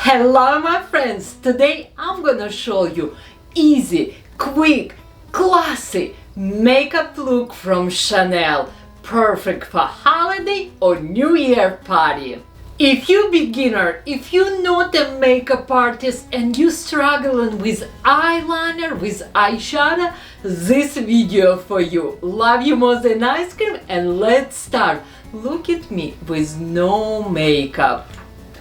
Hello my friends! Today I'm gonna show you easy, quick, classy makeup look from Chanel. Perfect for holiday or New Year party. If you're beginner, if you're not a makeup artist and you're struggling with eyeliner, with eyeshadow, this video for you. Love you more than ice cream and let's start. Look at me with no makeup.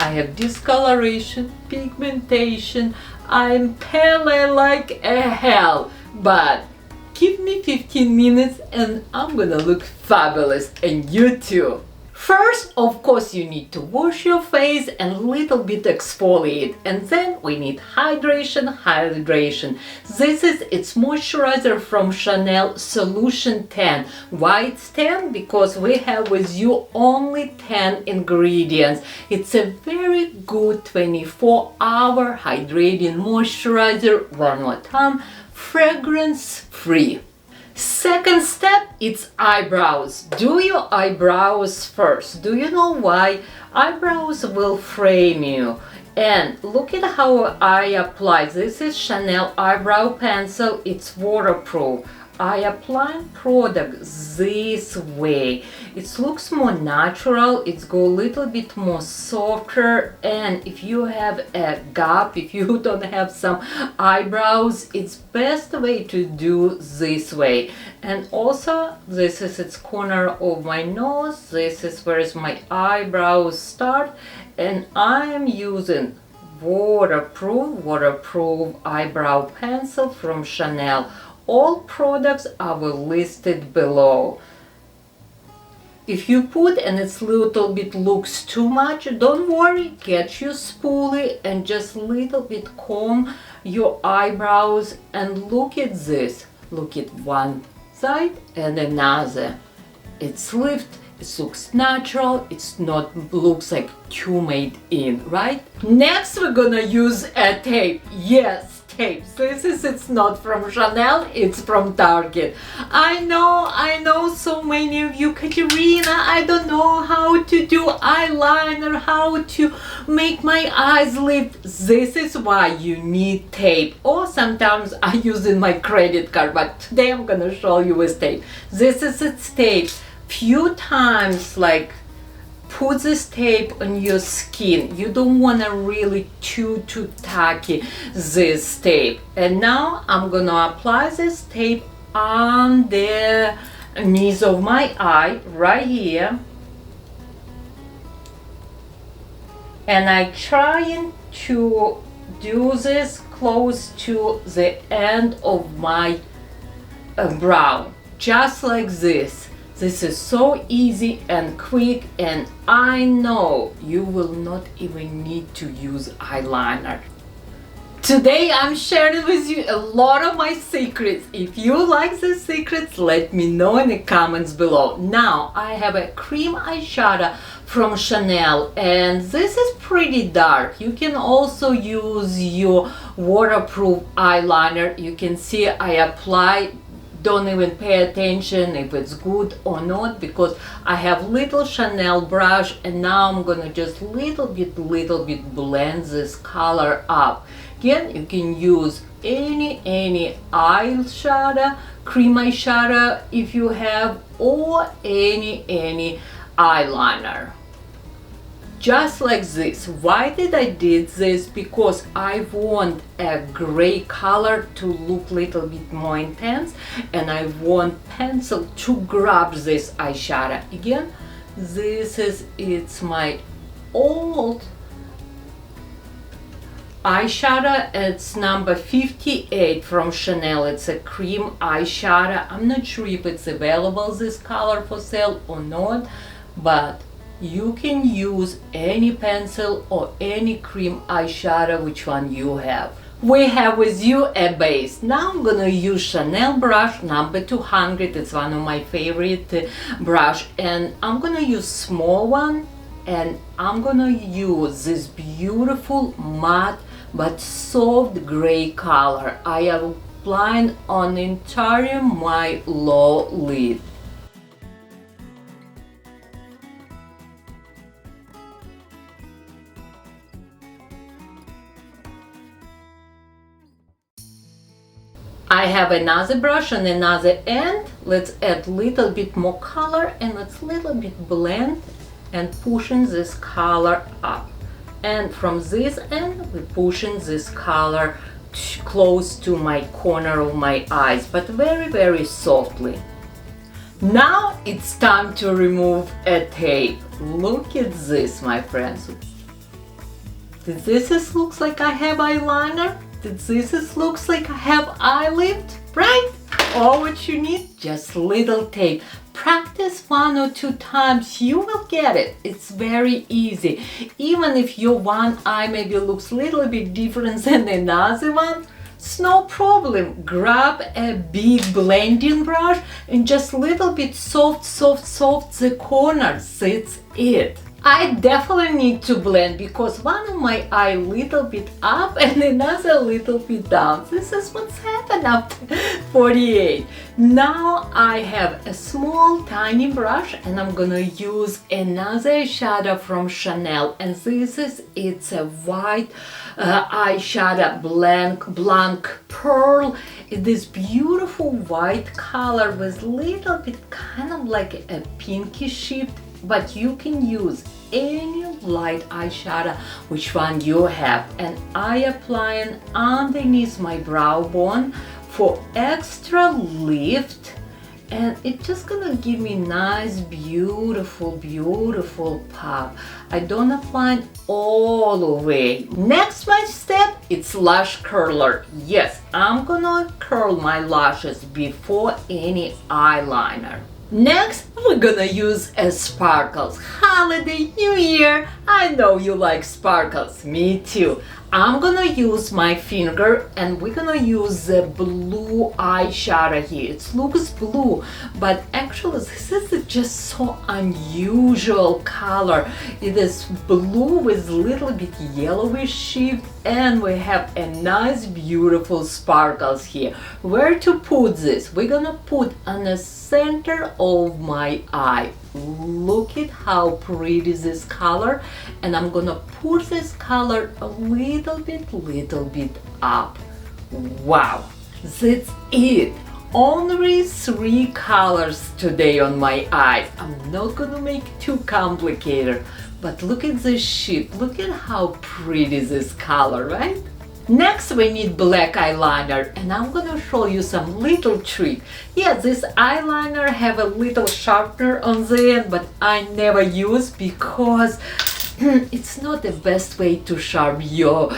I have discoloration, pigmentation, I'm pale like a hell, but give me 15 minutes and I'm gonna look fabulous, and you too. First, of course, you need to wash your face and a little bit exfoliate, and then we need hydration. This is its moisturizer from Chanel Solution 10. Why it's 10? Because we have with you only 10 ingredients. It's a very good 24-hour hydrating moisturizer, one more time, fragrance free. Second step, it's eyebrows. Do your eyebrows first. Do you know why? Eyebrows will frame you. And look at how I apply. This is Chanel eyebrow pencil. It's waterproof. I apply product this way. It looks more natural, it's go a little bit more softer, and if you have a gap, if you don't have some eyebrows, it's best way to do this way. And also this is its corner of my nose, this is where my eyebrows start, and I am using waterproof eyebrow pencil from Chanel. All products are listed below. If you put and it's little bit looks too much, don't worry, get your spoolie and just little bit comb your eyebrows and look at this. Look at one side and another. It's lift, it looks natural, it's not looks like too made in, right? Next we're gonna use a tape. Yes, this is, it's not from Chanel, it's from Target. I know so many of you, Katerina, I don't know how to do eyeliner, how to make my eyes lift. This is why you need tape, or sometimes I use in my credit card, but today I'm gonna show you with tape. This is its tape. Few times, like, put this tape on your skin. You don't want to really too tacky this tape. And now I'm gonna apply this tape on the knees of my eye right here, and I trying to do this close to the end of my brow, just like this. This is so easy and quick, and I know you will not even need to use eyeliner. Today I'm sharing with you a lot of my secrets. If you like the secrets, let me know in the comments below. Now I have a cream eyeshadow from Chanel, and this is pretty dark. You can also use your waterproof eyeliner. You can see I apply. Don't even pay attention if it's good or not, because I have little Chanel brush, and now I'm gonna just little bit blend this color up. Again, you can use any eyeshadow, cream eyeshadow if you have, or any eyeliner. Just like this. Why did I did this? Because I want a gray color to look little bit more intense, and I want pencil to grab this eyeshadow. Again, this is, it's my old eyeshadow. It's number 58 from Chanel. It's a cream eyeshadow. I'm not sure if it's available this color for sale or not, but you can use any pencil or any cream eyeshadow, which one you have. We have with you a base. Now I'm gonna use Chanel brush number 200. It's one of my favorite brush, and I'm gonna use small one, and I'm gonna use this beautiful matte but soft gray color. I am applying on entire my low lid. I have another brush on another end. Let's add little bit more color and let's little bit blend and pushing this color up. And from this end, we're pushing this color close to my corner of my eyes, but very, very softly. Now it's time to remove a tape. Look at this, my friends. This looks like I have eyeliner. This looks like I have eye lift, right? All what you need, just little tape. Practice 1 or 2 times, you will get it. It's very easy. Even if your one eye maybe looks a little bit different than another one, it's no problem. Grab a big blending brush and just little bit soft the corners. That's it. I definitely need to blend because one of my eye little bit up and another little bit down. This is what's happened after 48. Now I have a small tiny brush and I'm gonna use another eyeshadow from Chanel, and it's a white eyeshadow blanc pearl. It is beautiful white color with little bit kind of like a pinky shift, but you can use any light eyeshadow which one you have, and I applying underneath my brow bone for extra lift, and it's just gonna give me nice beautiful pop. I don't apply all the way. Next my step, it's lash curler. Yes, I'm gonna curl my lashes before any eyeliner. Next, we're gonna use sparkles. Holiday, New Year, I know you like sparkles, me too. I'm gonna use my finger and we're gonna use the blue eyeshadow here. It looks blue, but actually this is just so unusual color. It is blue with little bit yellowish shift, and we have a nice beautiful sparkles here. Where to put this? We're gonna put on the center of my eye. Look at how pretty this color, and I'm gonna put this color a little bit up. Wow, that's it. Only 3 colors today on my eyes. I'm not gonna make it too complicated, but look at this shape. Look at how pretty this color, right? Next we need black eyeliner, and I'm gonna show you some little trick. Yeah, this eyeliner have a little sharpener on the end, but I never use because it's not the best way to sharpen your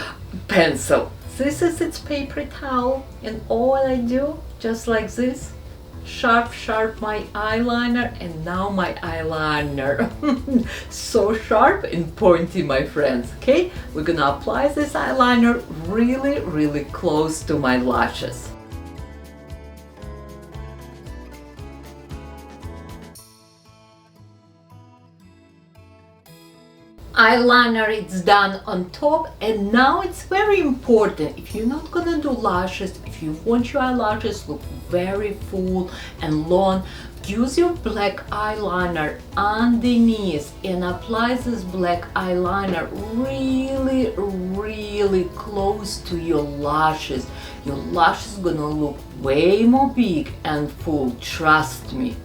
pencil. This is its paper towel, and all I do, just like this, sharp my eyeliner, and now my eyeliner so sharp and pointy, my friends. Okay, we're gonna apply this eyeliner really close to my lashes. Eyeliner it's done on top, and now it's very important, if you're not gonna do lashes, if you want your eyelashes look very full and long, use your black eyeliner underneath and apply this black eyeliner really close to your lashes. Your lashes gonna look way more big and full, trust me.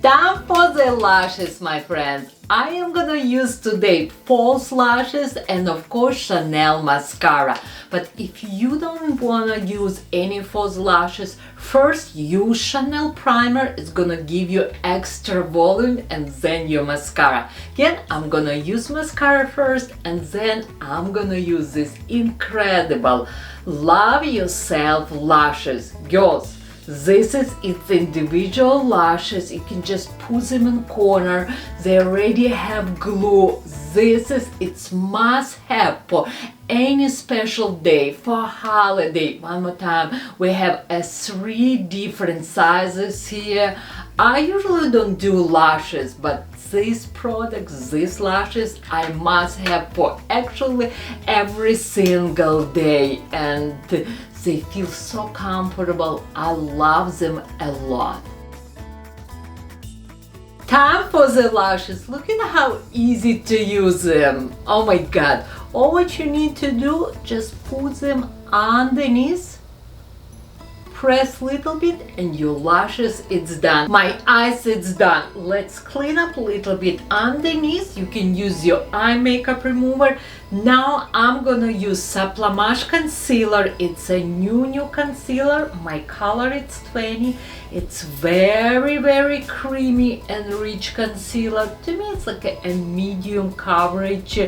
Time for the lashes, my friends. I am gonna use today false lashes and of course Chanel mascara. But if you don't wanna use any false lashes, first use Chanel primer. It's gonna give you extra volume, and then your mascara. Again, I'm gonna use mascara first, and then I'm gonna use this incredible Love Yourself lashes. Girls, this is its individual lashes. You can just put them in corner. They already have glue. This is its must-have for any special day, for holiday. One more time, we have 3 different sizes here. I usually don't do lashes, but these products, these lashes, I must have for actually every single day, and they feel so comfortable. I love them a lot. Time for the lashes. Look at how easy to use them. Oh my god. All what you need to do, just put them underneath, press little bit, and your lashes, it's done. My eyes, it's done. Let's clean up a little bit underneath. You can use your eye makeup remover. Now I'm gonna use Sublimage concealer. It's a new concealer. My color, it's 20. It's very creamy and rich concealer. To me, it's like a medium coverage,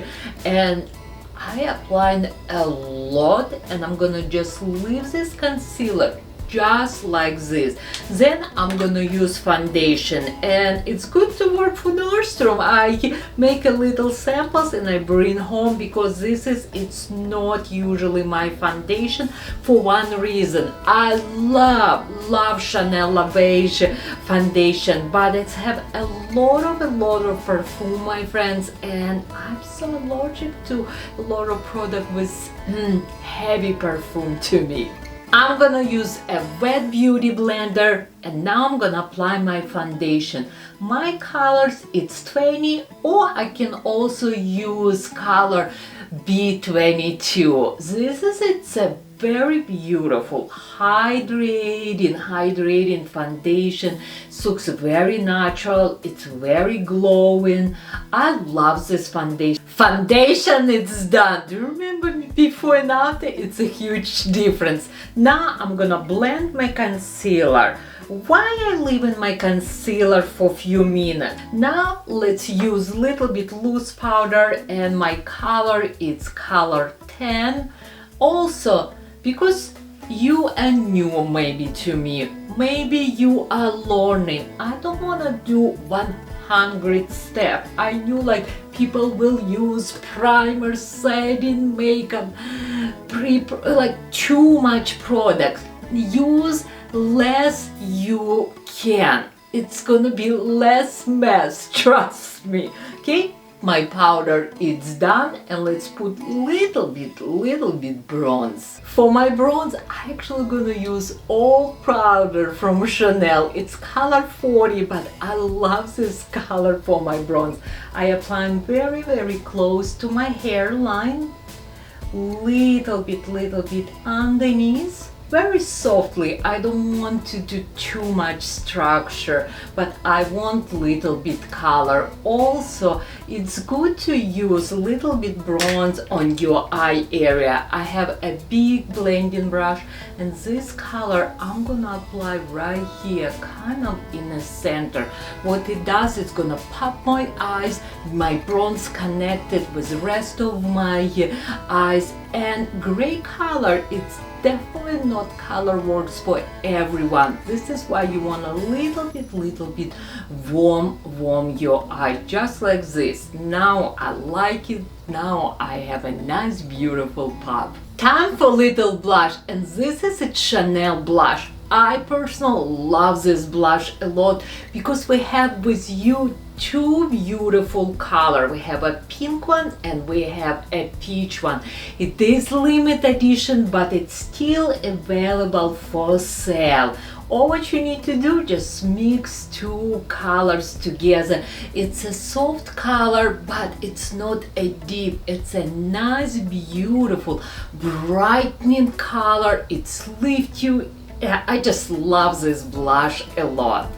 and I applied a lot, and I'm gonna just leave this concealer just like this. Then I'm gonna use foundation, and it's good to work for Nordstrom. I make a little samples and I bring home, because it's not usually my foundation, for one reason. I love Chanel La Beige foundation, but it's have a lot of perfume, my friends, and I'm so allergic to a lot of product with heavy perfume to me. I'm gonna use a wet beauty blender, and now I'm gonna apply my foundation. My colors, it's 20, or I can also use color B22. It's a very beautiful hydrating foundation. It looks very natural, it's very glowing. I love this foundation. It's done. Do you remember before and after? It's a huge difference. Now I'm gonna blend my concealer. Why I leave in my concealer for a few minutes? Now let's use little bit loose powder, and my color is color 10. Also, because you are new maybe to me, maybe you are learning, I don't want to do 100 step. I knew like people will use primer, setting, makeup, like too much product. Use less you can. It's gonna be less mess, trust me. Okay, my powder is done, and let's put little bit bronze. For my bronze, I actually gonna use all powder from Chanel. It's color 40, but I love this color for my bronze. I apply very close to my hairline, little bit underneath. Very softly. I don't want to do too much structure, but I want little bit color. Also, it's good to use little bit bronze on your eye area. I have a big blending brush, and this color I'm gonna apply right here, kind of in the center. What it does, it's gonna pop my eyes, my bronze connected with the rest of my eyes, and gray color, it's definitely not color works for everyone. This is why you want a little bit warm your eye, just like this. Now I like it. Now I have a nice beautiful pop. Time for little blush, and this is a Chanel blush. I personally love this blush a lot, because we have with you two beautiful color. We have a pink one and we have a peach one. It is limited edition, but it's still available for sale. All what you need to do, just mix two colors together. It's a soft color, but it's not a deep. It's a nice, beautiful, brightening color. It's lift you. I just love this blush a lot.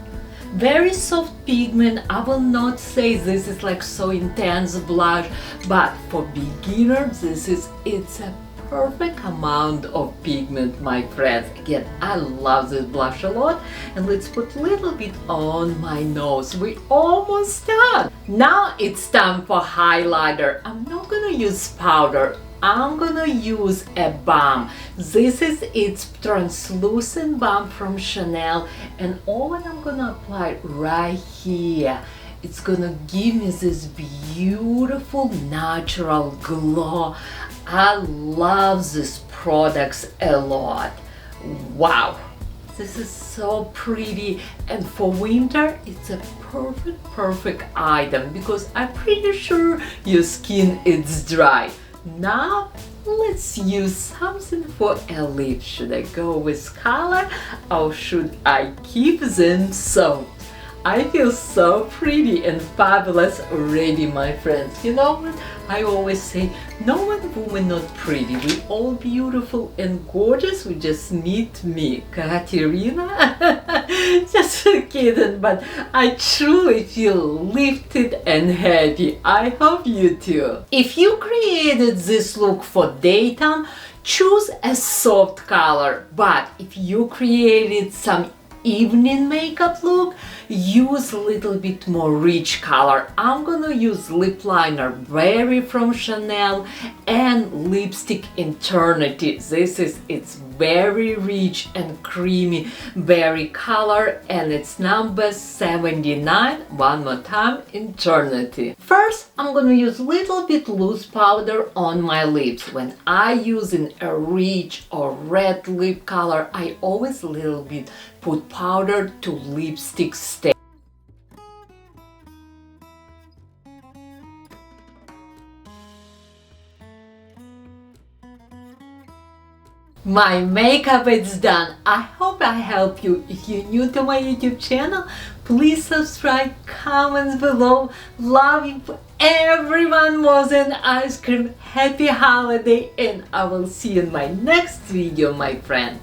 Very soft pigment. I will not say this is like so intense blush, but for beginners, it's a perfect amount of pigment, my friends. Again, I love this blush a lot, and let's put a little bit on my nose. We're almost done. Now it's time for highlighter. I'm not gonna use powder. I'm gonna use a balm. It's translucent balm from Chanel, and all that I'm gonna apply right here, it's gonna give me this beautiful natural glow. I love these products a lot. Wow, this is so pretty, and for winter it's a perfect item, because I'm pretty sure your skin is dry. Now let's use something for a lip. Should I go with color, or should I keep them soft? I feel so pretty and fabulous already, my friends. You know what? I always say, no one woman not pretty. We all beautiful and gorgeous. We just need me, Katerina. Just kidding, but I truly feel lifted and happy. I hope you too. If you created this look for daytime, choose a soft color. But if you created some evening makeup look, use a little bit more rich color. I'm gonna use lip liner Berry from Chanel and lipstick Eternity. It's very rich and creamy berry color, and it's number 79. One more time, Eternity. First, I'm gonna use little bit loose powder on my lips. When I using a rich or red lip color, I always a little bit put powder to lipstick stay. My makeup is done. I hope I help you. If you're new to my YouTube channel, please subscribe, comments below. Loving for everyone was an ice cream. Happy holiday, and I will see you in my next video, my friends.